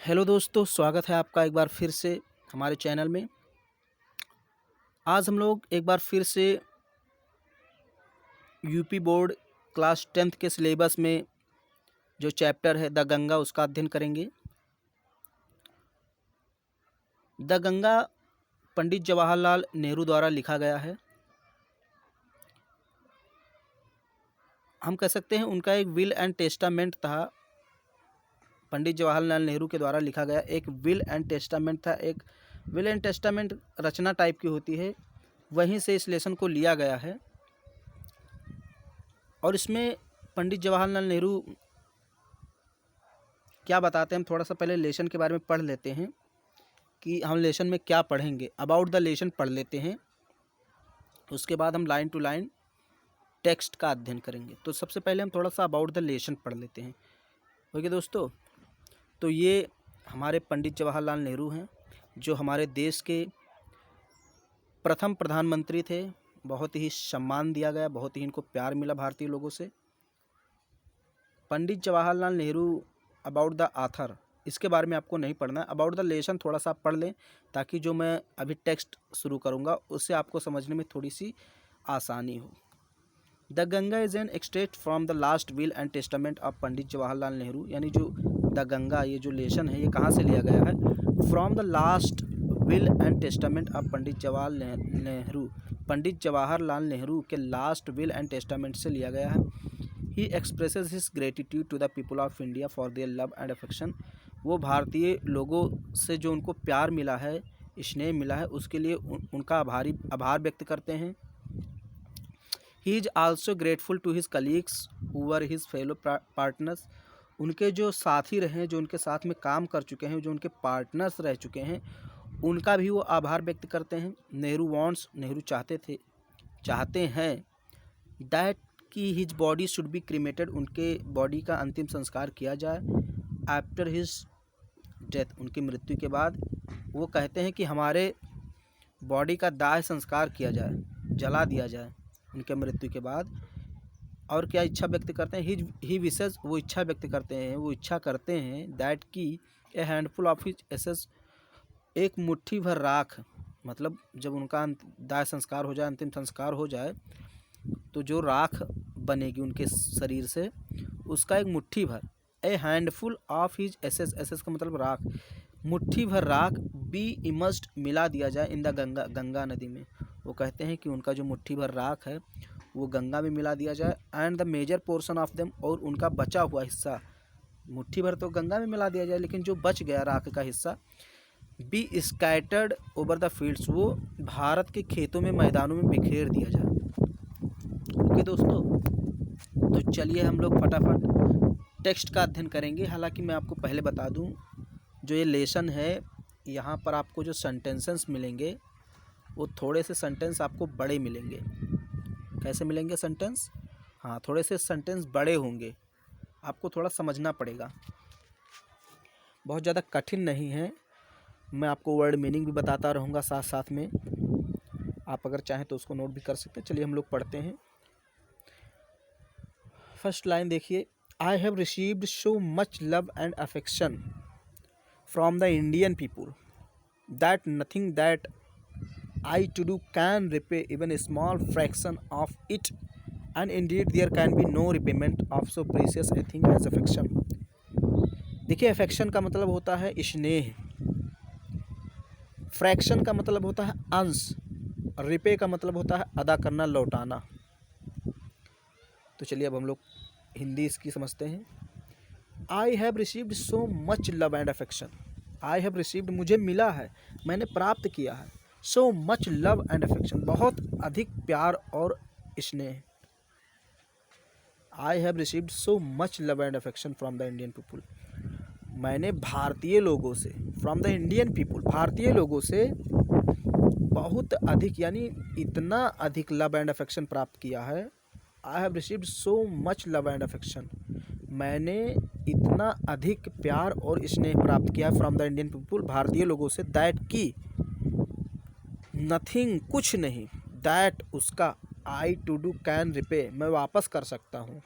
Hello दोस्तों, स्वागत है आपका एक बार फिर से हमारे चैनल में। आज हम लोग एक बार फिर से यूपी बोर्ड क्लास 10th के सिलेबस में जो चैप्टर है द गंगा उसका अध्ययन करेंगे। द गंगा पंडित जवाहरलाल नेहरू द्वारा लिखा गया है। हम कह सकते हैं उनका एक विल एंड टेस्टामेंट था। पंडित जवाहरलाल नेहरू के द्वारा लिखा गया एक विल एंड टेस्टामेंट था। एक विल एंड टेस्टामेंट रचना टाइप की होती है, वहीं से इस लेसन को लिया गया है। और इसमें पंडित जवाहरलाल नेहरू क्या बताते हैं, हम थोड़ा सा पहले लेसन के बारे में पढ़ लेते हैं कि हम लेसन में क्या पढ़ेंगे। अबाउट द लेसन पढ़ लेते हैं, उसके बाद हम लाइन टू लाइन टेक्स्ट का अध्ययन करेंगे। तो सबसे पहले हम थोड़ा सा अबाउट द लेसन पढ़ लेते हैं। ओके दोस्तों, तो ये हमारे पंडित जवाहरलाल नेहरू हैं, जो हमारे देश के प्रथम प्रधानमंत्री थे। बहुत ही सम्मान दिया गया, बहुत ही इनको प्यार मिला भारतीय लोगों से। Pandit Jawaharlal Nehru about the author, इसके बारे में आपको नहीं पढ़ना है। अबाउट द लेसन थोड़ा सा आप पढ़ लें, ताकि जो मैं अभी टेक्स्ट शुरू करूँगा उससे आपको समझने में थोड़ी सी आसानी हो। The Ganga is an extract from the last will and testament of Pandit Jawaharlal Nehru. यानी जो द गंगा, ये जो लेसन है, ये कहाँ से लिया गया है? From the last will and testament of Pandit Jawaharlal Nehru. Pandit Jawaharlal Nehru के लास्ट विल एंड टेस्टामेंट से लिया गया है। He expresses his gratitude to the people of India for their love and affection. वो भारतीय लोगों से जो उनको प्यार मिला है, स्नेह मिला है, उसके लिए उनका आभार व्यक्त करते हैं। He is also grateful to his colleagues who were his fellow partners. उनके जो साथी रहे, जो उनके साथ में काम कर चुके हैं, जो उनके पार्टनर्स रह चुके हैं, उनका भी वो आभार व्यक्त करते हैं। नेहरू चाहते हैं दैट कि his body should B cremated, उनके बॉडी का अंतिम संस्कार किया जाए। आफ्टर हिज डेथ, उनकी मृत्यु के बाद वो कहते हैं कि हमारे बॉडी का दाह संस्कार किया जाए, जला दिया जाए उनके मृत्यु के बाद। और क्या इच्छा व्यक्त करते हैं? ही विशेस, वो इच्छा व्यक्त करते हैं दैट कि ए हैंडफुल ऑफ हिज एसेस, एक मुट्ठी भर राख, मतलब जब उनका दाह संस्कार हो जाए, अंतिम संस्कार हो जाए, तो जो राख बनेगी उनके शरीर से, उसका एक मुट्ठी भर, a handful of his ashes, ashes का मतलब राख, मुट्ठी भर राख बी इमर्स्ड, मिला दिया जाए इन द गंगा नदी में। वो कहते हैं कि उनका जो मुट्ठी भर राख है वो गंगा में मिला दिया जाए। And the major portion of them, और उनका बचा हुआ हिस्सा, मुट्ठी भर तो गंगा में मिला दिया जाए, लेकिन जो बच गया राख का हिस्सा, B scattered over the fields, वो भारत के खेतों में, मैदानों में बिखेर दिया जाए। ओके दोस्तों, तो चलिए हम लोग फटाफट टेक्स्ट का अध्ययन करेंगे। हालांकि मैं आपको पहले बता दूं, जो ये लेसन है, यहाँ पर आपको जो सेंटेंसेस मिलेंगे वो थोड़े से सेंटेंस आपको बड़े मिलेंगे। कैसे मिलेंगे सेंटेंस? हाँ, थोड़े से सेंटेंस बड़े होंगे, आपको थोड़ा समझना पड़ेगा। बहुत ज़्यादा कठिन नहीं है, मैं आपको वर्ड मीनिंग भी बताता रहूँगा साथ साथ में। आप अगर चाहें तो उसको नोट भी कर सकते हैं। चलिए हम लोग पढ़ते हैं। फर्स्ट लाइन देखिए, I have received so much love and affection from the Indian people that nothing that I to do can repay even a small fraction of it, and indeed there can be no repayment of so precious a thing as affection। देखिए, affection का मतलब होता है स्नेह, fraction का मतलब होता है अंश, रिपे का मतलब होता है अदा करना, लौटाना। तो चलिए अब हम लोग हिंदी इसकी समझते हैं। I have received so much love and affection. I have received, मुझे मिला है, मैंने प्राप्त किया है। So much love and affection, बहुत अधिक प्यार और स्नेह। I have received so much love and affection from the Indian people, मैंने भारतीय लोगों से, फ्रॉम द इंडियन पीपुल, भारतीय लोगों से बहुत अधिक, यानी इतना अधिक लव एंड अफेक्शन प्राप्त किया है। I have received so much love and affection, मैंने इतना अधिक प्यार और स्नेह प्राप्त किया फ्रॉम द इंडियन पीपुल, भारतीय लोगों से, दैट की, नथिंग, कुछ नहीं, दैट, उसका, आई टू डू कैन रिपे, मैं वापस कर सकता हूँ,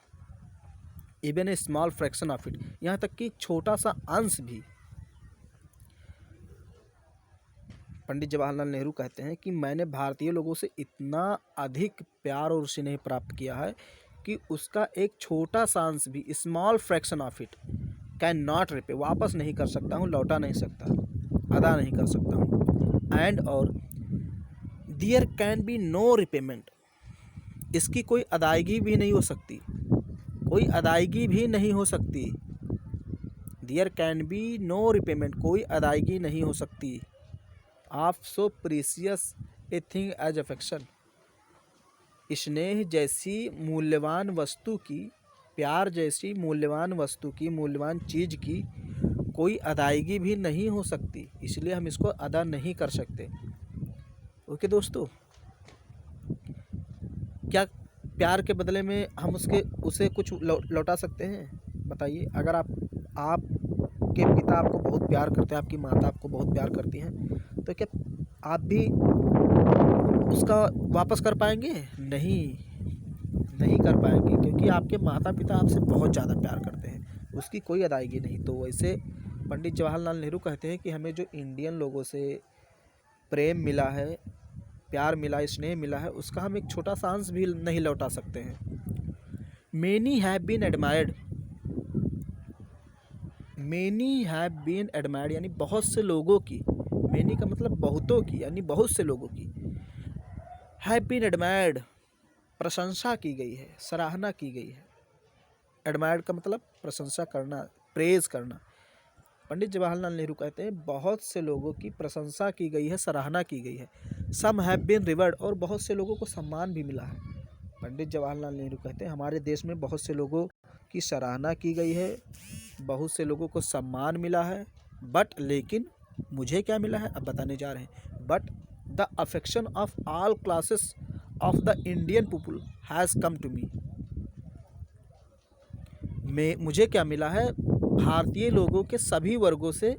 even a small fraction of it, यहाँ तक कि छोटा सा अंश भी, पंडित जवाहरलाल नेहरू कहते हैं कि मैंने भारतीय लोगों से इतना अधिक प्यार और स्नेह प्राप्त किया है कि उसका एक छोटा सा अंश भी, small fraction of it, can not repay, वापस नहीं कर सकता हूँ, लौटा नहीं सकता, अदा नहीं कर सकता हूँ। एंड और there can be no repayment, इसकी कोई अदायगी भी नहीं हो सकती, कोई अदायगी भी नहीं हो सकती। There can be no repayment, कोई अदायगी नहीं हो सकती। Of so precious a thing as affection, स्नेह जैसी मूल्यवान वस्तु की, प्यार जैसी मूल्यवान वस्तु की, मूल्यवान चीज़ की कोई अदायगी भी नहीं हो सकती, इसलिए हम इसको अदा नहीं कर सकते। ओके दोस्तों, क्या प्यार के बदले में हम उसे कुछ लौटा सकते हैं? बताइए। अगर आपके पिता आपको बहुत प्यार करते हैं, आपकी माता आपको बहुत प्यार करती हैं, तो क्या आप भी उसका वापस कर पाएंगे? नहीं कर पाएंगे, क्योंकि आपके माता पिता आपसे बहुत ज़्यादा प्यार करते हैं, उसकी कोई अदायगी नहीं। तो वैसे पंडित जवाहरलाल नेहरू कहते हैं कि हमें जो इंडियन लोगों से प्रेम मिला है, प्यार मिला, स्नेह मिला है, उसका हम एक छोटा सा अंश भी नहीं लौटा सकते हैं। Many have been admired, many have been admired यानी बहुत से लोगों की, मैनी का मतलब बहुतों की, यानी बहुत से लोगों की, हैव बीन एडमायर्ड प्रशंसा की गई है, सराहना की गई है। एडमायर्ड का मतलब प्रशंसा करना, प्रेज करना। पंडित जवाहरलाल नेहरू कहते हैं बहुत से लोगों की प्रशंसा की गई है, सराहना की गई है। सम हैव बीन रिवर्ड, और बहुत से लोगों को सम्मान भी मिला है। पंडित जवाहरलाल नेहरू कहते हैं हमारे देश में बहुत से लोगों की सराहना की गई है, बहुत से लोगों को सम्मान मिला है, बट लेकिन मुझे क्या मिला है अब बताने जा रहे हैं। But the affection of all classes of the Indian people has come to me, मुझे क्या मिला है? भारतीय लोगों के सभी वर्गों से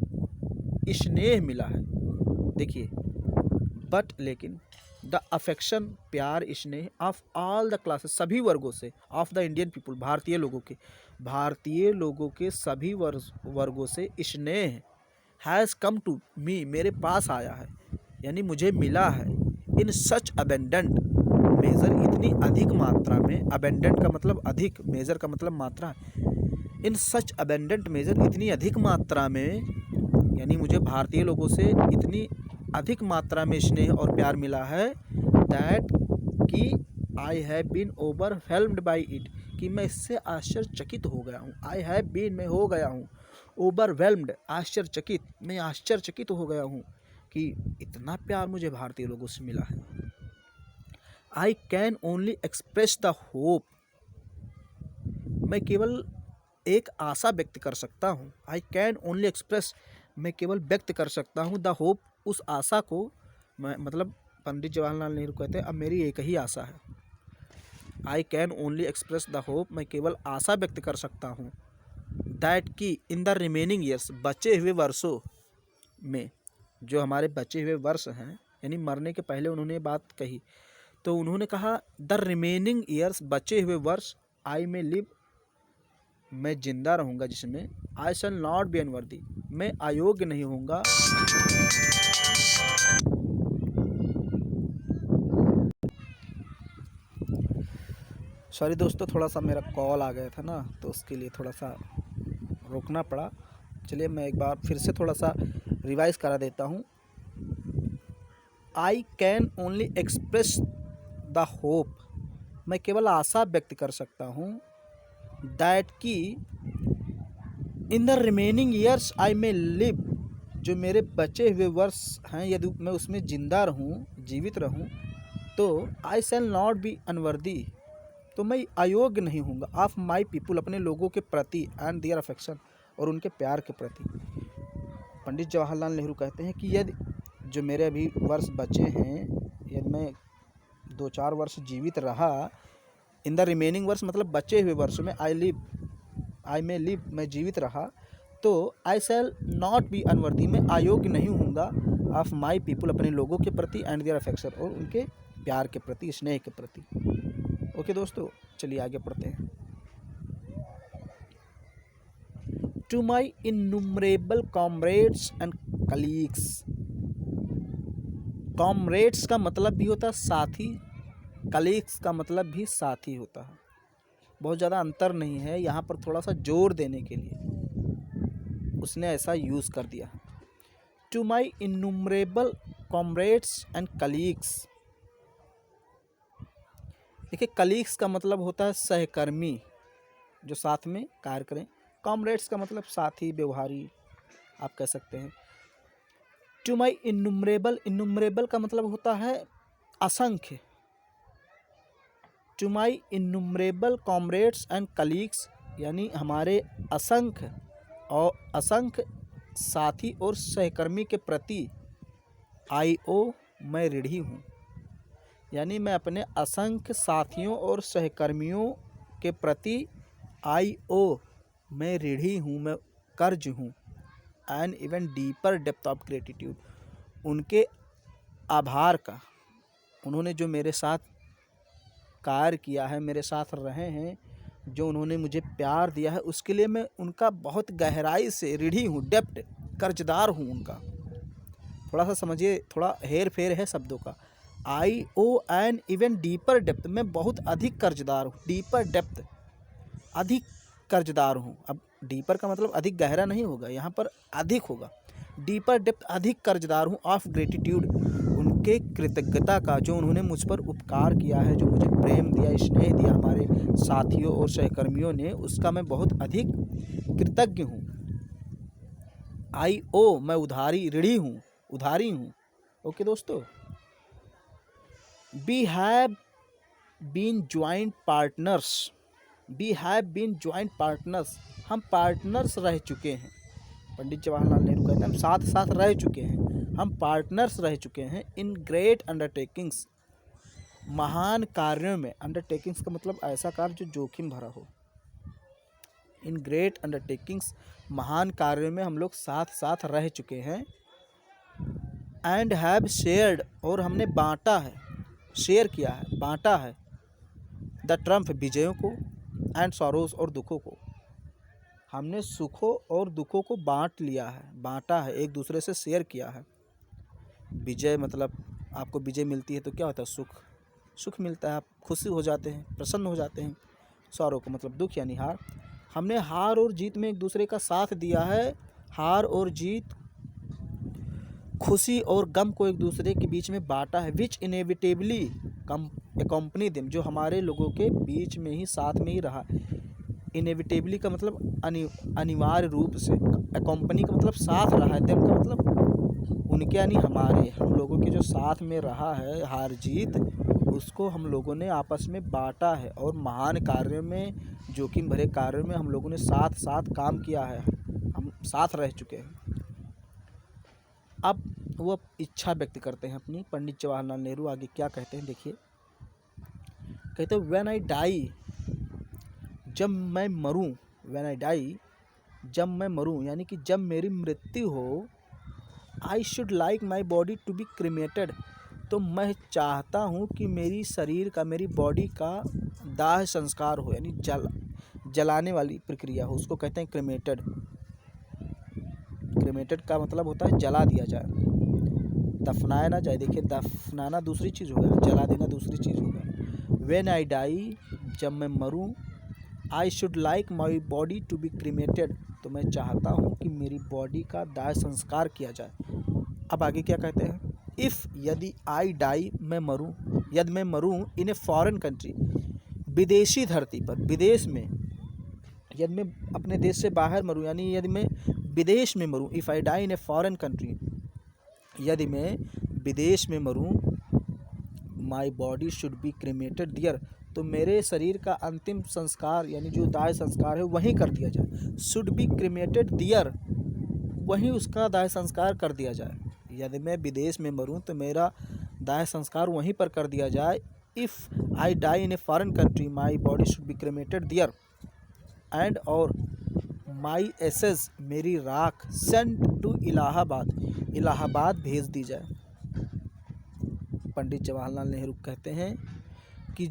स्नेह मिला है। देखिए, बट लेकिन द अफेक्शन, प्यार, स्नेह ऑफ ऑल द क्लासेस, सभी वर्गों से, ऑफ द इंडियन पीपुल, भारतीय लोगों के सभी वर्गों से स्नेह हैज़ कम टू मी, मेरे पास आया है, यानी मुझे मिला है। इन सच अबेंडेंट मेजर, इतनी अधिक मात्रा में, अबेंडेंट का मतलब अधिक, मेजर का मतलब मात्रा। इन सच अबेंडेंट मेजर, इतनी अधिक मात्रा में, यानी मुझे भारतीय लोगों से इतनी अधिक मात्रा में स्नेह और प्यार मिला है, दैट कि I have been overwhelmed by it, कि मैं इससे आश्चर्यचकित हो गया हूँ। आई हैव बीन, मैं हो गया हूँ, ओवरवेल्म्ड, आश्चर्यचकित, मैं आश्चर्यचकित हो गया हूँ कि इतना प्यार मुझे भारतीय लोगों से मिला है। I can only express the hope, मैं केवल एक आशा व्यक्त कर सकता हूँ। आई कैन ओनली एक्सप्रेस, मैं केवल व्यक्त कर सकता हूँ, द होप, उस आशा को। मैं मतलब पंडित जवाहरलाल नेहरू कहते हैं अब मेरी एक ही आशा है। I can only express the hope, मैं केवल आशा व्यक्त कर सकता हूँ, दैट की इन द रिमेनिंग ईयर्स, बचे हुए वर्षों में, जो हमारे बचे हुए वर्ष हैं, यानी मरने के पहले उन्होंने बात कही, तो उन्होंने कहा द रिमेनिंग ईयर्स, बचे हुए वर्ष, आई में लिव, मैं जिंदा रहूँगा जिसमें, आई शैल नॉट बी अनवर्दी, मैं अयोग्य नहीं होऊंगा, सॉरी दोस्तों, थोड़ा सा मेरा कॉल आ गया था ना, तो उसके लिए थोड़ा सा रोकना पड़ा। चलिए मैं एक बार फिर से थोड़ा सा रिवाइज करा देता हूँ। I can only express the hope, मैं केवल आशा व्यक्त कर सकता हूँ, दैट की in the remaining years I may live, जो मेरे बचे हुए वर्ष हैं यदि मैं उसमें जिंदा रहूँ, जीवित रहूँ, तो आई शैल नॉट बी अनवर्दी, तो मैं अयोग्य नहीं होऊंगा, ऑफ माई पीपुल, अपने लोगों के प्रति, एंड देयर अफेक्शन, और उनके प्यार के प्रति। पंडित जवाहरलाल नेहरू कहते हैं कि यदि जो मेरे अभी वर्ष बचे हैं, यदि मैं 2-4 वर्ष जीवित रहा, इन द रिमेनिंग वर्ष मतलब बचे हुए वर्ष में, आई मे लिव, मैं जीवित रहा, तो आई शैल नॉट बी अनवर्दी, मैं अयोग्य नहीं होऊंगा, ऑफ माई पीपुल, अपने लोगों के प्रति, एंड देयर अफेक्शन, और उनके प्यार के प्रति, स्नेह के प्रति। ओके दोस्तों, चलिए आगे पढ़ते हैं। To my innumerable comrades and colleagues, comrades का मतलब भी होता है साथी, कलीग्स का मतलब भी साथी होता है। बहुत ज़्यादा अंतर नहीं है, यहाँ पर थोड़ा सा जोर देने के लिए उसने ऐसा यूज़ कर दिया। To my innumerable comrades and colleagues. देखिए, कलीग्स का मतलब होता है सहकर्मी, जो साथ में कार्य करें। कॉमरेड्स का मतलब साथी, व्यवहारी आप कह सकते हैं। टू माई इन्यूमरेबल, इन्यूमरेबल का मतलब होता है असंख्य। To my innumerable comrades and colleagues, यानी हमारे असंख्य साथी और सहकर्मी के प्रति आई ओ, मैं ऋणी हूँ। यानी मैं अपने असंख्य साथियों और सहकर्मियों के प्रति आई ओ, मैं ऋणी हूँ, मैं कर्ज हूँ। An even deeper depth of gratitude, उनके आभार का, उन्होंने जो मेरे साथ कार्य किया है, मेरे साथ रहे हैं, जो उन्होंने मुझे प्यार दिया है, उसके लिए मैं उनका बहुत गहराई से ऋणी हूँ। डेप्थ, कर्जदार हूँ उनका। थोड़ा सा समझिए, थोड़ा हेर फेर है शब्दों का। I owe an even deeper depth, मैं बहुत अधिक कर्जदार हूँ। डीपर डेप्थ, अधिक कर्जदार हूँ। अब डीपर का मतलब अधिक गहरा नहीं होगा, यहाँ पर अधिक होगा। डीपर डेप्थ, अधिक कर्जदार हूँ ऑफ ग्रेटिट्यूड, उनके कृतज्ञता का, जो उन्होंने मुझ पर उपकार किया है, जो मुझे प्रेम दिया, स्नेह दिया हमारे साथियों और सहकर्मियों ने, उसका मैं बहुत अधिक कृतज्ञ हूँ। आई ओ, मैं उधारी, ऋणी हूँ, उधारी हूँ। ओके दोस्तों, we have been joint partners. We have been joint partners, हम पार्टनर्स रह चुके हैं। पंडित जवाहरलाल नेहरू कहते हैं हम साथ साथ रह चुके हैं, हम पार्टनर्स रह चुके हैं। इन ग्रेट अंडरटेकिंग्स, महान कार्यों में। अंडरटेकिंग्स का मतलब ऐसा कार्य जो जोखिम भरा हो। इन ग्रेट अंडरटेकिंग्स, महान कार्यों में हम लोग साथ साथ रह चुके हैं। एंड हैव शेयर्ड, और हमने बांटा है, शेयर किया है, बांटा है। द ट्रम्फ, विजयों को। एंड सॉरोज, और दुखों को। हमने सुखों और दुखों को बांट लिया है, बांटा है, एक दूसरे से शेयर किया है। विजय मतलब आपको विजय मिलती है तो क्या होता है, सुख, सुख मिलता है, आप खुशी हो जाते हैं, प्रसन्न हो जाते हैं। सॉरो का मतलब दुख यानी हार। हमने हार और जीत में एक दूसरे का साथ दिया है। हार और जीत, खुशी और गम को एक दूसरे के बीच में बांटा है। विच इनेविटेबली अकम्पनी देम, जो हमारे लोगों के बीच में ही, साथ में ही रहा। इनेविटेबली का मतलब अनिवार्य रूप से। अकम्पनी का मतलब साथ रहा है। देम का मतलब उनके यानी हमारे, हम लोगों के जो साथ में रहा है, हार जीत, उसको हम लोगों ने आपस में बांटा है। और महान कार्यों में, जोखिम भरे कार्यों में हम लोगों ने साथ साथ काम किया है, हम साथ रह चुके हैं। अब वो इच्छा व्यक्त करते हैं अपनी। पंडित जवाहरलाल नेहरू आगे क्या कहते हैं, देखिए। कहते हैं व्हेन आई डाई, जब मैं मरूं। व्हेन आई डाई, जब मैं मरूं, यानी कि जब मेरी मृत्यु हो। I should like my body to be cremated, तो मैं चाहता हूँ कि मेरी शरीर का, मेरी बॉडी का दाह संस्कार हो, यानी जलाने वाली प्रक्रिया हो, उसको कहते हैं क्रिमेटेड। क्रिमेटेड का मतलब होता है जला दिया जाए, दफनाया ना जाए। देखिए, दफनाना दूसरी चीज़ होगा, जला देना दूसरी चीज़ होगा। व्हेन आई डाई, जब मैं मरूं। I should like my body to be cremated, तो मैं चाहता हूँ कि मेरी बॉडी का दाह संस्कार किया जाए। अब आगे क्या कहते हैं, इफ़, यदि आई डाई, मैं मरूं, यदि मैं मरूं इन ए फॉरेन कंट्री, विदेशी धरती पर, विदेश में। यदि मैं अपने देश से बाहर मरूं, यानी यदि मैं विदेश में मरूं। If I die in a foreign country, यदि मैं विदेश में मरूं। My body should be cremated there, तो मेरे शरीर का अंतिम संस्कार, यानी जो दाह संस्कार है, वहीं कर दिया जाए। शुड बी क्रिमेटेड दियर, वहीं उसका दाह संस्कार कर दिया जाए। यदि मैं विदेश में मरूं तो मेरा दाह संस्कार वहीं पर कर दिया जाए। If I die in a foreign country, my body should be cremated there. And, और माई एसेस, मेरी राख, सेंट टू इलाहाबाद, इलाहाबाद भेज दी जाए। पंडित जवाहरलाल नेहरू कहते हैं कि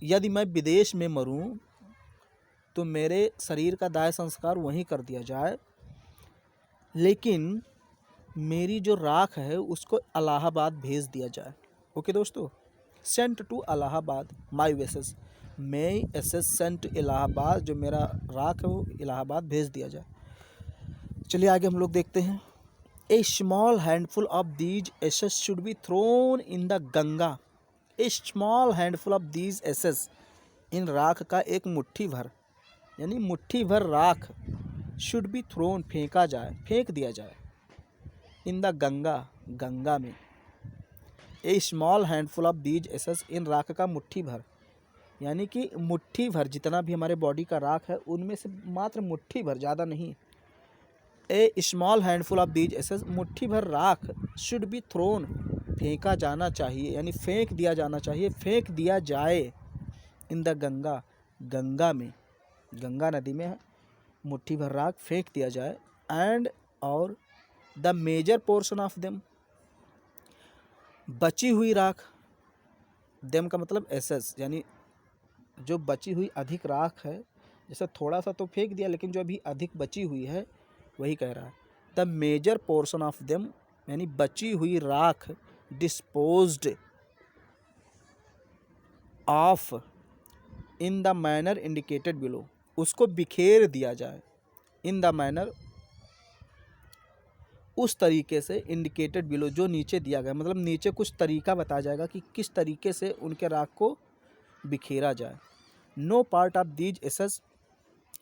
यदि मैं विदेश में मरूं तो मेरे शरीर का दाह संस्कार वहीं कर दिया जाए, लेकिन मेरी जो राख है उसको इलाहाबाद भेज दिया जाए। ओके दोस्तों, सेंट टू इलाहाबाद माई वेसेस, माई एसेस सेंट इलाहाबाद, जो मेरा राख है वो इलाहाबाद भेज दिया जाए। चलिए आगे हम लोग देखते हैं। A small handful of these ashes should be thrown in the Ganga. A small handful of these ashes, इन राख का एक मुट्ठी भर, यानी मुट्ठी भर राख, शुड बी थ्रोन, फेंका जाए, फेंक दिया जाए, इन द गंगा, गंगा में। A small handful of these ashes, इन राख का मुट्ठी भर, यानी कि मुट्ठी भर जितना भी हमारे बॉडी का राख है उनमें से मात्र मुट्ठी भर, ज़्यादा नहीं। A small handful of these ashes, मुट्ठी भर राख, शुड बी थ्रोन, फेंका जाना चाहिए, यानी फेंक दिया जाना चाहिए, फेंक दिया जाए, इन द गंगा, गंगा में, गंगा नदी में मुट्ठी भर राख फेंक दिया जाए। एंड और the major portion of them, बची हुई राख, देम का मतलब एसेस, यानी जो बची हुई अधिक राख है, जैसे थोड़ा सा तो फेंक दिया लेकिन जो अभी अधिक बची हुई है वही कह रहा है। The major portion of them, यानी बची हुई राख, disposed of in the manner indicated below, उसको बिखेर दिया जाए, इन द मैनर, उस तरीके से, इंडिकेटेड बिलो, जो नीचे दिया गया, मतलब नीचे कुछ तरीका बताया जाएगा कि किस तरीके से उनके राख को बिखेरा जाए। No part of these ashes,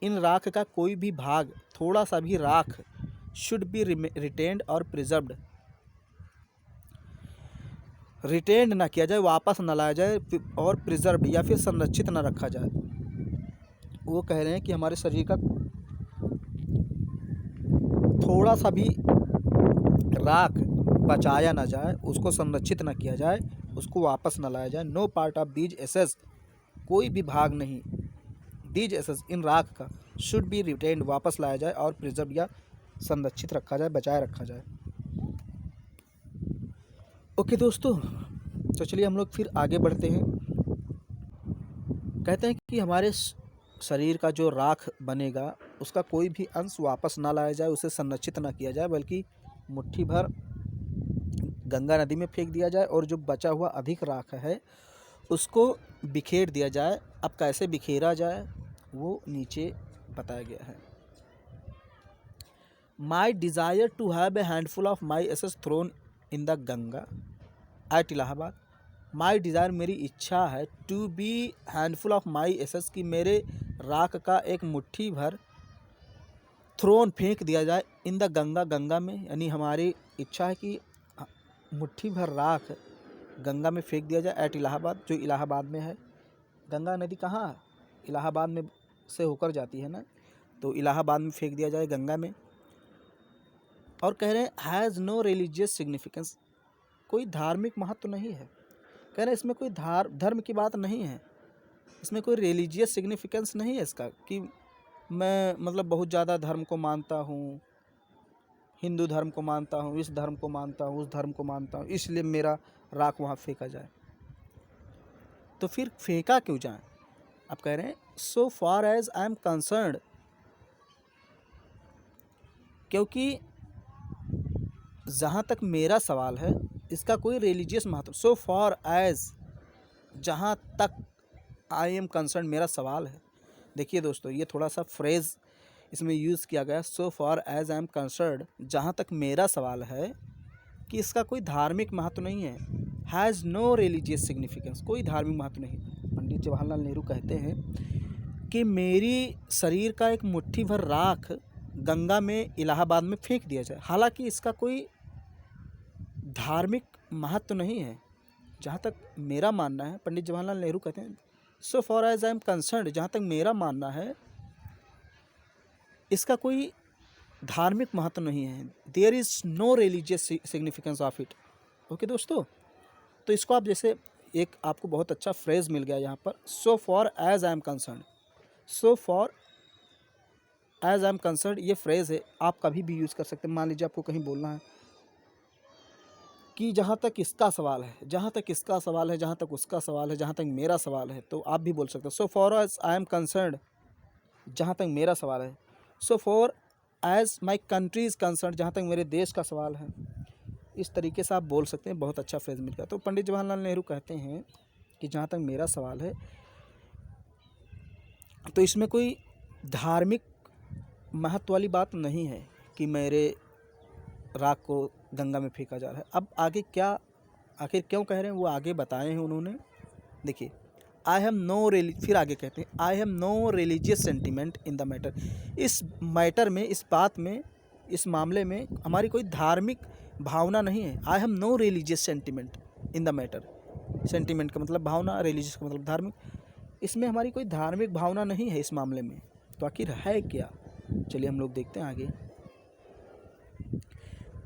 इन राख का कोई भी भाग, थोड़ा सा भी राख, शुड बी रिटेन्ड और प्रिजर्व्ड, रिटेन्ड ना किया जाए, वापस न लाया जाए, और प्रिजर्व्ड या फिर संरक्षित न रखा जाए। वो कह रहे हैं कि हमारे शरीर का थोड़ा सा भी राख बचाया ना जाए, उसको संरक्षित ना किया जाए, उसको वापस न लाया जाए। No part of these ashes, कोई भी भाग नहीं, दीज एसेस, इन राख का, शुड बी रिटेन्ड, वापस लाया जाए, और प्रिजर्व या संरक्षित रखा जाए, बचाए रखा जाए। ओके दोस्तों, तो चलिए हम लोग फिर आगे बढ़ते हैं। कहते हैं कि हमारे शरीर का जो राख बनेगा उसका कोई भी अंश वापस ना लाया जाए, उसे संरक्षित ना किया जाए, बल्कि मुट्ठी भर गंगा नदी में फेंक दिया जाए, और जो बचा हुआ अधिक राख है उसको बिखेर दिया जाए। अब कैसे बिखेरा जाए वो नीचे बताया गया है। My desire to have a handful of my ashes thrown in the Ganga at Allahabad. My desire, मेरी इच्छा है, to be handful of my ashes, कि मेरे राख का एक मुट्ठी भर, थ्रोन, फेंक दिया जाए, इन द गंगा, गंगा में, यानी हमारी इच्छा है कि मुट्ठी भर राख गंगा में फेंक दिया जाए, एट इलाहाबाद, जो इलाहाबाद में है। गंगा नदी कहाँ है? इलाहाबाद में से होकर जाती है ना, तो इलाहाबाद में फेंक दिया जाए, गंगा में। और कह रहे हैं हैज़ नो रिलीजियस सिग्निफिकेंस, कोई धार्मिक महत्व नहीं है। कह रहे हैं इसमें कोई धर्म की बात नहीं है, इसमें कोई रिलीजियस सिग्निफिकेंस नहीं है इसका, कि मैं मतलब बहुत ज़्यादा धर्म को मानता हूँ, हिंदू धर्म को मानता हूँ, इस धर्म को मानता हूँ, उस धर्म को मानता हूँ, इसलिए मेरा राख वहाँ फेंका जाए। तो फिर फेंका क्यों जाए? अब कह रहे हैं so far as I am concerned, क्योंकि जहाँ तक मेरा सवाल है इसका कोई रिलीजियस महत्व, सो फार एज, जहाँ तक, आई एम कंसर्न, मेरा सवाल है। देखिए दोस्तों, ये थोड़ा सा फ्रेज़ इसमें यूज़ किया गया, so far as I am concern, जहाँ तक मेरा सवाल है, कि इसका कोई धार्मिक महत्व नहीं है। हैज़ नो रिलीजियस सिग्निफिकेंस, कोई धार्मिक महत्व नहीं। पंडित जवाहरलाल नेहरू कहते हैं कि मेरी शरीर का एक मुट्ठी भर राख गंगा में, इलाहाबाद में फेंक दिया जाए, हालांकि इसका कोई धार्मिक महत्व नहीं है। जहाँ तक मेरा मानना है, पंडित जवाहरलाल नेहरू कहते हैं so far as I am concerned, जहाँ तक मेरा मानना है इसका कोई धार्मिक महत्व नहीं है। There is no religious significance of it. Okay दोस्तों, तो इसको आप जैसे एक आपको बहुत अच्छा फ्रेज़ मिल गया यहाँ पर, so far as I am concerned, so far as I am concerned, ये फ्रेज़ है, आप कभी भी यूज़ कर सकते हैं। मान लीजिए आपको कहीं बोलना है कि जहाँ तक इसका सवाल है, जहाँ तक इसका सवाल है, जहाँ तक उसका सवाल है, जहाँ तक मेरा सवाल है, तो आप भी बोल सकते हो so far as I am concerned, जहाँ तक मेरा सवाल है। So far as my country is concern, जहाँ तक मेरे देश का सवाल है, इस तरीके से आप बोल सकते हैं, बहुत अच्छा फ्रेज मिल गया। तो पंडित जवाहरलाल नेहरू कहते हैं कि जहाँ तक मेरा सवाल है, तो इसमें कोई धार्मिक महत्व वाली बात नहीं है कि मेरे राख को गंगा में फेंका जा रहा है। अब आगे क्या, आखिर क्यों कह रहे हैं वो आगे बताए हैं उन्होंने। देखिए, आई हैव नो फिर आगे कहते हैं I have no religious sentiment in the matter. इस मैटर में, इस बात में, इस मामले में हमारी कोई धार्मिक भावना नहीं है। I have no religious sentiment in the matter. Sentiment का मतलब भावना, रिलीजियस का मतलब धार्मिक। इसमें हमारी कोई धार्मिक भावना नहीं है इस मामले में। तो आखिर है क्या, चलिए हम लोग देखते हैं आगे।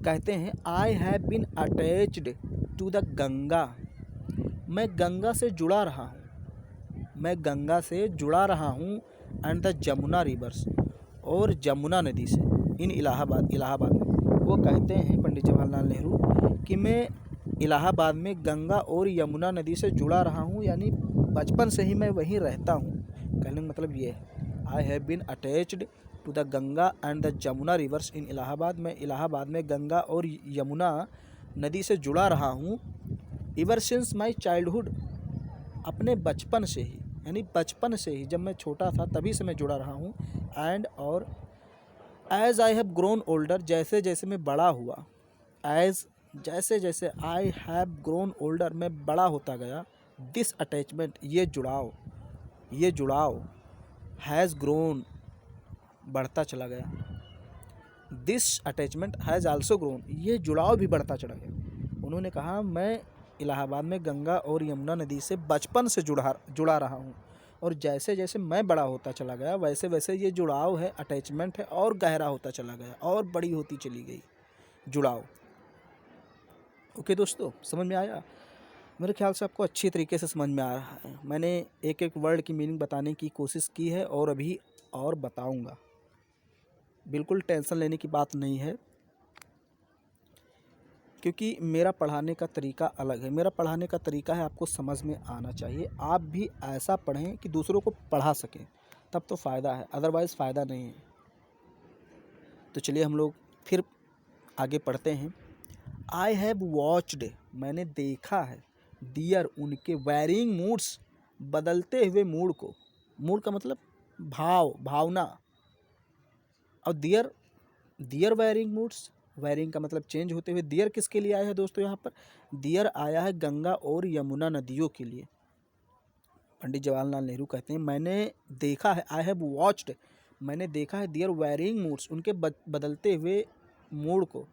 कहते हैं I have been attached to the Ganga. मैं गंगा से जुड़ा रहा हूँ, मैं गंगा से जुड़ा रहा हूँ एंड द जमुना रिवर्स, और जमुना नदी से, इन इलाहाबाद में। वो कहते हैं पंडित जवाहरलाल नेहरू कि मैं इलाहाबाद में गंगा और यमुना नदी से जुड़ा रहा हूँ, यानी बचपन से ही मैं वहीं रहता हूँ। कहने का मतलब ये है, I have been attached to the Ganga and the Jumna rivers in Allahabad. मैं इलाहाबाद में गंगा और यमुना नदी से जुड़ा रहा हूँ एवर सिंस माई चाइल्डहुड, अपने बचपन से ही, यानी बचपन से ही, जब मैं छोटा था तभी से मैं जुड़ा रहा हूँ। एंड और as I have grown older, जैसे जैसे मैं बड़ा हुआ, एज जैसे जैसे आई हैव ग्रोन ओल्डर, मैं बड़ा होता गया, दिस अटैचमेंट, ये जुड़ाव हैज़ ग्रोन, बढ़ता चला गया, this attachment has also grown, ये जुड़ाव भी बढ़ता चला गया। उन्होंने कहा मैं इलाहाबाद में गंगा और यमुना नदी से बचपन से जुड़ा रहा हूँ, और जैसे जैसे मैं बड़ा होता चला गया वैसे वैसे ये जुड़ाव है, अटैचमेंट है, और गहरा होता चला गया, और बड़ी होती चली गई जुड़ाव। ओके दोस्तों, समझ में आया? मेरे ख्याल से आपको अच्छी तरीके से समझ में आ रहा है। मैंने एक एक वर्ड की मीनिंग बताने की कोशिश की है, और अभी और बताऊंगा। बिल्कुल टेंशन लेने की बात नहीं है, क्योंकि मेरा पढ़ाने का तरीका अलग है। मेरा पढ़ाने का तरीका है, आपको समझ में आना चाहिए। आप भी ऐसा पढ़ें कि दूसरों को पढ़ा सकें, तब तो फ़ायदा है, अदरवाइज़ फ़ायदा नहीं है। तो चलिए हम लोग फिर आगे पढ़ते हैं। आई हैव वॉच्ड, मैंने देखा है, डियर, उनके, वैरिंग मूड्स, बदलते हुए मूड को, मूड का मतलब भावना, और डियर वैरिंग मूड्स, वैरिंग का मतलब चेंज होते हुए। डियर किसके लिए आया है दोस्तों? यहाँ पर डियर आया है गंगा और यमुना नदियों के लिए। पंडित जवाहरलाल नेहरू कहते हैं मैंने देखा है, आई हैव वॉच्ड, मैंने देखा है, डियर वैरिंग मूड्स, उनके बदलते हुए मूड को,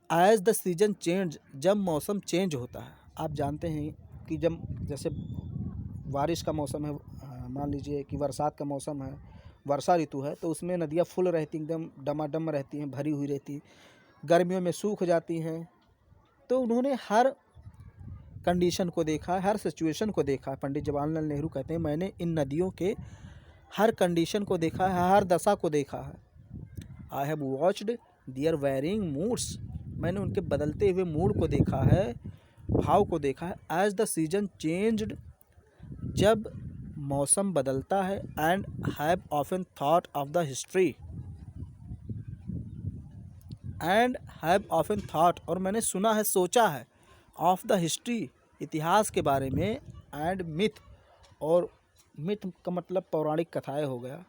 एज द सीजन चेंज, जब मौसम चेंज होता है। आप जानते हैं कि जब जैसे बारिश का मौसम है, मान लीजिए कि बरसात का मौसम है, वर्षा ऋतु है, तो उसमें नदियाँ फुल रहती, एकदम डमाडम रहती हैं, भरी हुई रहती। गर्मियों में सूख जाती हैं। तो उन्होंने हर कंडीशन को देखा है, हर सिचुएशन को देखा है। पंडित जवाहरलाल नेहरू कहते हैं मैंने इन नदियों के हर कंडीशन को देखा है, हर दशा को देखा है। I have watched their varying moods, मैंने उनके बदलते हुए मूड को देखा है, भाव को देखा है। एज द सीजन चेंज्ड, जब मौसम बदलता है। And have often thought of the history, and have often thought, और मैंने सुना है, सोचा है, ऑफ द हिस्ट्री, इतिहास के बारे में। एंड मिथ, और मिथ का मतलब पौराणिक कथाएं हो गया।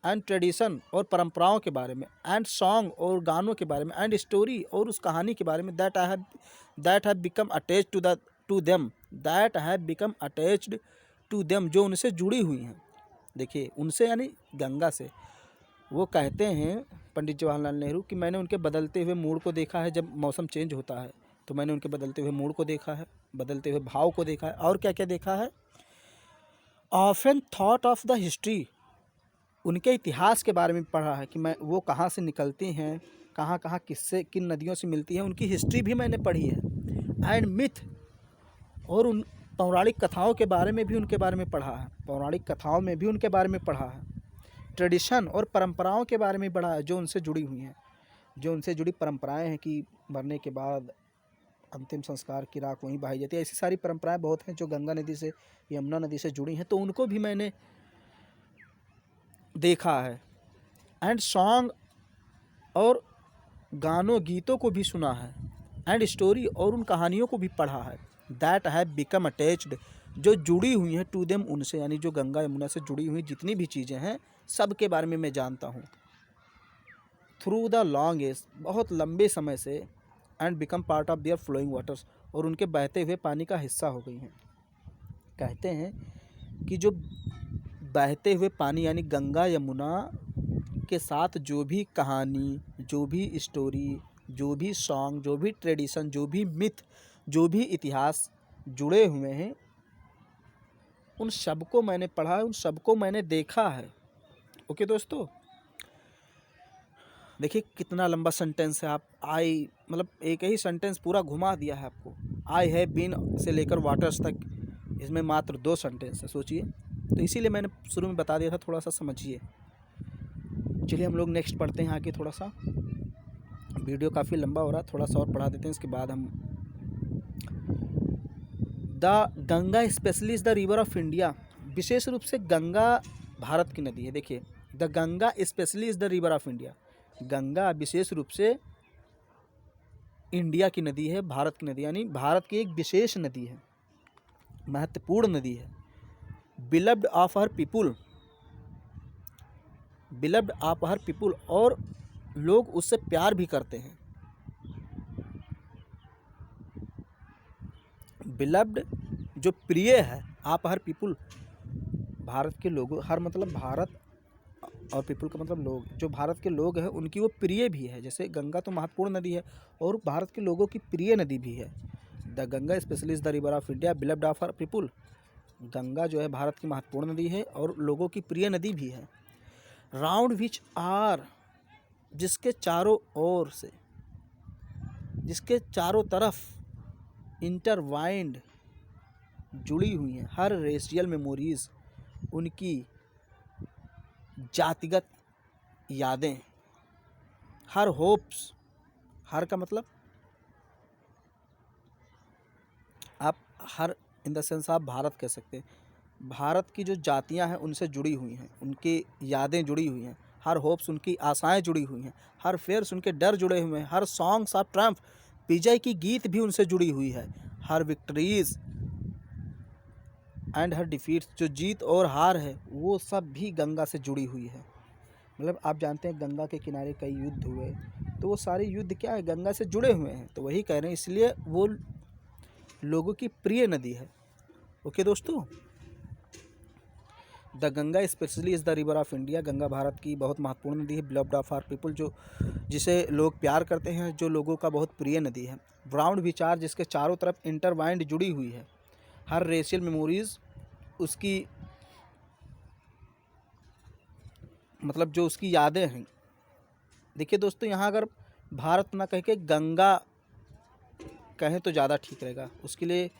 एंड ट्रेडिशन, और परंपराओं के बारे में। एंड सॉन्ग, और गानों के बारे में। एंड स्टोरी, और उस कहानी के बारे में। That have become attached to them, that have become attached to them, जो उनसे जुड़ी हुई हैं। देखिए, उनसे यानी गंगा से। वो कहते हैं पंडित जवाहरलाल नेहरू कि मैंने उनके बदलते हुए मूड को देखा है, जब मौसम चेंज होता है तो मैंने उनके बदलते हुए मूड को देखा है, बदलते हुए भाव को देखा है। और क्या क्या देखा है? Often thought of the history, उनके इतिहास के बारे में पढ़ा है कि मैं वो कहाँ से निकलती हैं, कहाँ कहाँ किससे, किन नदियों से मिलती हैं, उनकी हिस्ट्री भी मैंने पढ़ी है। एंड मिथ, और उन पौराणिक कथाओं के बारे में भी उनके बारे में पढ़ा है, पौराणिक कथाओं में भी उनके बारे में पढ़ा है। ट्रेडिशन, और परंपराओं के बारे में पढ़ा है, जो उनसे जुड़ी हुई हैं, जो उनसे जुड़ी परंपराएं हैं कि मरने के बाद अंतिम संस्कार की राख वहीं बहाई जाती है। ऐसी सारी परंपराएं बहुत हैं जो गंगा नदी से, यमुना नदी से जुड़ी हैं, तो उनको भी मैंने देखा है। एंड सॉन्ग और गानों गीतों को भी सुना है, एंड स्टोरी और उन कहानियों को भी पढ़ा है, दैट हैव बिकम अटैच्ड जो जुड़ी हुई हैं टू देम उनसे, यानी जो गंगा यमुना से जुड़ी हुई जितनी भी चीज़ें हैं सब के बारे में मैं जानता हूँ, थ्रू द लॉन्ग एज बहुत लंबे समय से, and become part of their flowing waters और उनके बहते हुए पानी का हिस्सा हो गई हैं। कहते हैं कि जो बहते हुए पानी यानी गंगा यमुना के साथ जो भी कहानी, जो भी स्टोरी, जो भी सॉन्ग, जो भी ट्रेडिशन, जो भी मिथ, जो भी इतिहास जुड़े हुए हैं उन सबको मैंने पढ़ा है, उन सबको मैंने देखा है। ओके दोस्तों, देखिए कितना लंबा सेंटेंस है। आप आई मतलब एक ही सेंटेंस पूरा घुमा दिया है आपको। आई हैव बीन से लेकर वाटर्स तक, इसमें मात्र 2 सेंटेंस है, सोचिए। तो इसीलिए मैंने शुरू में बता दिया था, थोड़ा सा समझिए। चलिए हम लोग नेक्स्ट पढ़ते हैं आगे। थोड़ा सा वीडियो काफ़ी लंबा हो रहा है, थोड़ा सा और पढ़ा देते हैं, इसके बाद हम the Ganga specially is the river of India, विशेष रूप से गंगा भारत की नदी है। देखिए, the Ganga specially is the river of India, Ganga विशेष रूप से इंडिया की नदी है, भारत की नदी, यानी भारत की एक विशेष नदी है, महत्वपूर्ण नदी है। Beloved of her people, beloved of her people, और लोग उससे प्यार भी करते हैं। बिलव्ड जो प्रिय है, आप हर पीपुल भारत के लोगों, हर मतलब भारत और पीपुल का मतलब लोग, जो भारत के लोग हैं उनकी वो प्रिय भी है। जैसे गंगा तो महत्वपूर्ण नदी है और भारत के लोगों की प्रिय नदी भी है। The Ganga specially is the river of India beloved of her people, Ganga जो है भारत की महत्वपूर्ण नदी है और लोगों की प्रिय नदी भी है। राउंड विच आर, जिसके चारों ओर से, जिसके चारों तरफ इंटरवाइंड जुड़ी हुई हैं हर रेशियल मेमोरीज, उनकी जातिगत यादें, हर होप्स, हर का मतलब आप हर इन द सेंस आप भारत कह सकते हैं, भारत की जो जातियां हैं उनसे जुड़ी हुई हैं, उनकी यादें जुड़ी हुई हैं, हर होप्स उनकी आशाएं जुड़ी हुई हैं, हर फेयर्स उनके डर जुड़े हुए हैं, हर सॉन्ग्स ऑफ ट्रम्फ विजय की गीत भी उनसे जुड़ी हुई है, हर विक्ट्रीज एंड हर डिफीट्स, जो जीत और हार है वो सब भी गंगा से जुड़ी हुई है। मतलब आप जानते हैं गंगा के किनारे कई युद्ध हुए, तो वो सारे युद्ध क्या है, गंगा से जुड़े हुए हैं, तो वही कह रहे हैं, इसलिए वो लोगों की प्रिय नदी है। ओके दोस्तों, the Ganga specially is the river of India, Ganga Bharat की बहुत महत्वपूर्ण नदी है। बिलव्ड ऑफ आवर पीपल, जो जिसे लोग प्यार करते हैं, जो लोगों का बहुत प्रिय नदी है। राउंड विचार, जिसके चारों तरफ इंटरवाइंड जुड़ी हुई है, हर रेशियल मेमोरीज, उसकी मतलब जो उसकी यादें हैं। देखिए दोस्तों, यहाँ अगर भारत ना कह के गंगा कहें तो ज़्यादा ठीक रहेगा, उसके लिए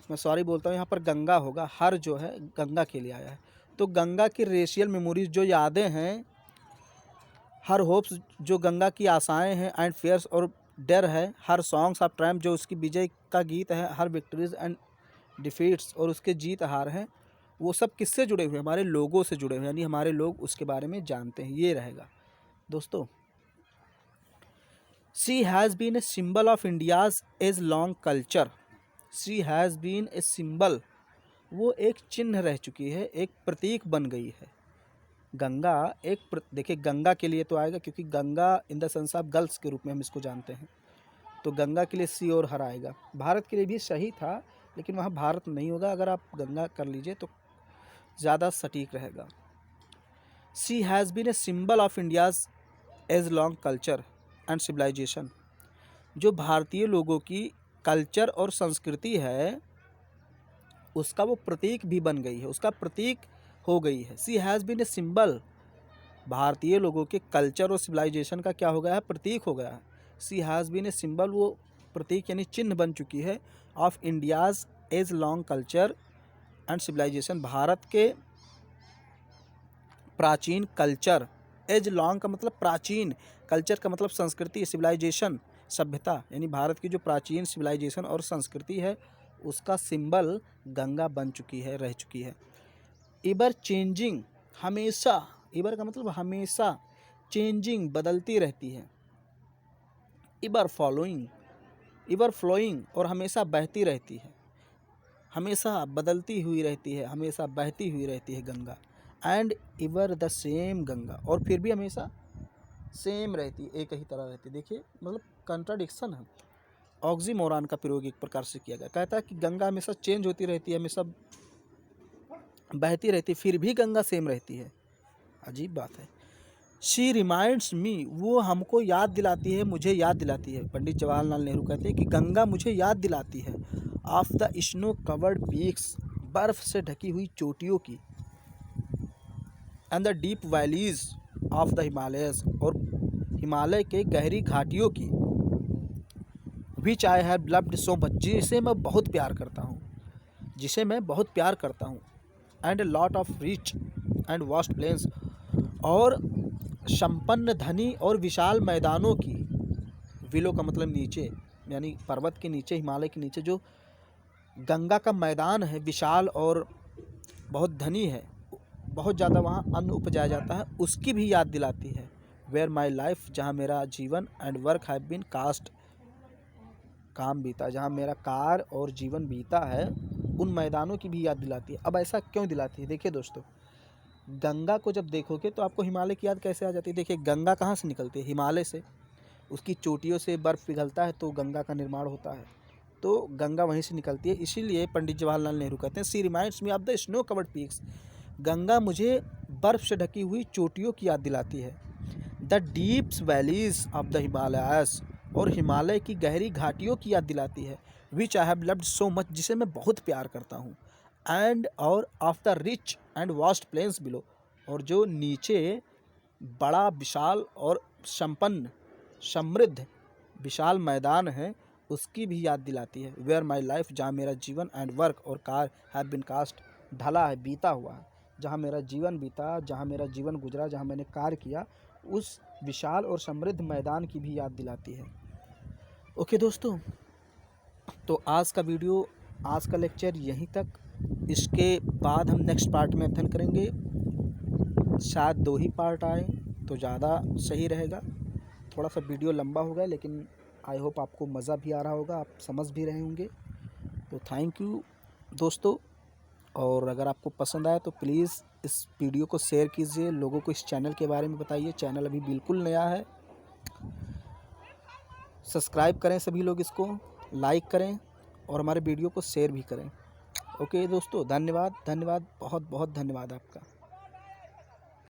मैं सॉरी बोलता हूँ, यहाँ पर गंगा होगा, हर जो है गंगा के लिए आया है। तो गंगा की रेशियल मेमोरीज, जो यादें हैं, हर होप्स जो गंगा की आशाएं हैं, एंड फेयर्स और डर है, हर सॉन्ग्स ऑफ ट्रायम्फ जो उसकी विजय का गीत है, हर विक्ट्रीज एंड डिफीट्स और उसके जीत हार हैं, वो सब किससे जुड़े हुए हैं, हमारे लोगों से जुड़े हुए हैं, यानी हमारे लोग उसके बारे में जानते हैं। ये रहेगा दोस्तों। She has been a symbol of India's age long culture, she has been a symbol, वो एक चिन्ह रह चुकी है, एक प्रतीक बन गई है। गंगा एक देखिए गंगा के लिए तो आएगा, क्योंकि Ganga in the sense of girls के रूप में हम इसको जानते हैं, तो गंगा के लिए सी और हर आएगा। भारत के लिए भी सही था, लेकिन वहाँ भारत नहीं होगा, अगर आप गंगा कर लीजिए तो ज़्यादा सटीक रहेगा। She has been a symbol of India's age long culture and civilisation, जो भारतीय लोगों की कल्चर और संस्कृति है उसका वो प्रतीक भी बन गई है, उसका प्रतीक हो गई है। She has been a symbol, भारतीय लोगों के कल्चर और सिविलाइजेशन का क्या हो गया है, प्रतीक हो गया है। She has been a symbol, वो प्रतीक यानी चिन्ह बन चुकी है, of India's age long culture and civilisation, Bharat के प्राचीन कल्चर, एज लॉन्ग का मतलब प्राचीन, कल्चर का मतलब संस्कृति, सिविलाइजेशन सभ्यता, यानी भारत की जो प्राचीन सिविलाइजेशन और संस्कृति है उसका सिंबल गंगा बन चुकी है, रह चुकी है। एवर चेंजिंग, हमेशा, एवर का मतलब हमेशा, चेंजिंग बदलती रहती है, एवर फॉलोइंग एवर फ्लोइंग और हमेशा बहती रहती है, हमेशा बदलती हुई रहती है, हमेशा बहती हुई रहती है Ganga. And ever the same Ganga, और फिर भी हमेशा सेम रहती है, एक ही तरह रहती है। देखिए मतलब कंट्राडिक्शन है। ऑक्सीमोरॉन का प्रयोग एक प्रकार से किया गया। कहता है कि गंगा हमेशा चेंज होती रहती है, हमेशा बहती रहती है, फिर भी गंगा सेम रहती है। अजीब बात है। शी रिमाइंड्स मी, वो हमको याद दिलाती है, मुझे याद दिलाती है। पंडित जवाहरलाल नेहरू कहते हैं कि गंगा मुझे याद दिलाती है of the snow covered peaks, बर्फ से ढकी हुई चोटियों की, and the deep valleys of the Himalayas, और हिमालय के गहरी घाटियों की, which I have loved so much, जिसे मैं बहुत प्यार करता हूँ, जिसे मैं बहुत प्यार करता हूँ। And lot of rich and vast plains, और संपन्न धनी और विशाल मैदानों की, विलो का मतलब नीचे, यानी पर्वत के नीचे, हिमालय के नीचे जो गंगा का मैदान है विशाल और बहुत धनी है, बहुत ज़्यादा वहाँ अन्न उपजाया जाता है, उसकी भी याद दिलाती है। वेयर माई लाइफ, जहाँ मेरा जीवन, and work have been cast, काम बीता, जहाँ मेरा कार और जीवन बीता है, उन मैदानों की भी याद दिलाती है। अब ऐसा क्यों दिलाती है? देखिए दोस्तों, गंगा को जब देखोगे तो आपको हिमालय की याद कैसे आ जाती है? देखिए गंगा कहाँ से निकलती है? हिमालय से, उसकी चोटियों से बर्फ़ पिघलता है तो गंगा का निर्माण होता है, तो गंगा वहीं से निकलती है। इसीलिए पंडित जवाहरलाल नेहरू कहते हैं she reminds me of the snow covered peaks, Ganga मुझे बर्फ़ से ढकी हुई चोटियों की याद दिलाती है। The deeps valleys of the Himalayas, और हिमालय की गहरी घाटियों की याद दिलाती है। Which I have loved so much, जिसे मैं बहुत प्यार करता हूँ। एंड और of the rich and vast plains below, और जो नीचे बड़ा विशाल और संपन्न समृद्ध विशाल मैदान है, उसकी भी याद दिलाती है। वेयर माई लाइफ, जहाँ मेरा जीवन, एंड वर्क और कार हैव बिन कास्ट, ढला है, बीता हुआ है, जहाँ मेरा जीवन बीता, जहाँ मेरा जीवन गुजरा, जहाँ मैंने कार्य किया, उस विशाल और समृद्ध मैदान की भी याद दिलाती है। ओके दोस्तों, तो आज का वीडियो, आज का लेक्चर यहीं तक। इसके बाद हम नेक्स्ट पार्ट में अध्ययन करेंगे, शायद 2 ही पार्ट आए तो ज़्यादा सही रहेगा। थोड़ा सा वीडियो लंबा हो गया, लेकिन आई होप आपको मज़ा भी आ रहा होगा, आप समझ भी रहे होंगे। तो थैंक यू दोस्तों, और अगर आपको पसंद आया तो प्लीज़ इस वीडियो को शेयर कीजिए, लोगों को इस चैनल के बारे में बताइए। चैनल अभी बिल्कुल नया है, सब्सक्राइब करें सभी लोग, इसको लाइक करें और हमारे वीडियो को शेयर भी करें। ओके दोस्तों, धन्यवाद, बहुत बहुत धन्यवाद आपका।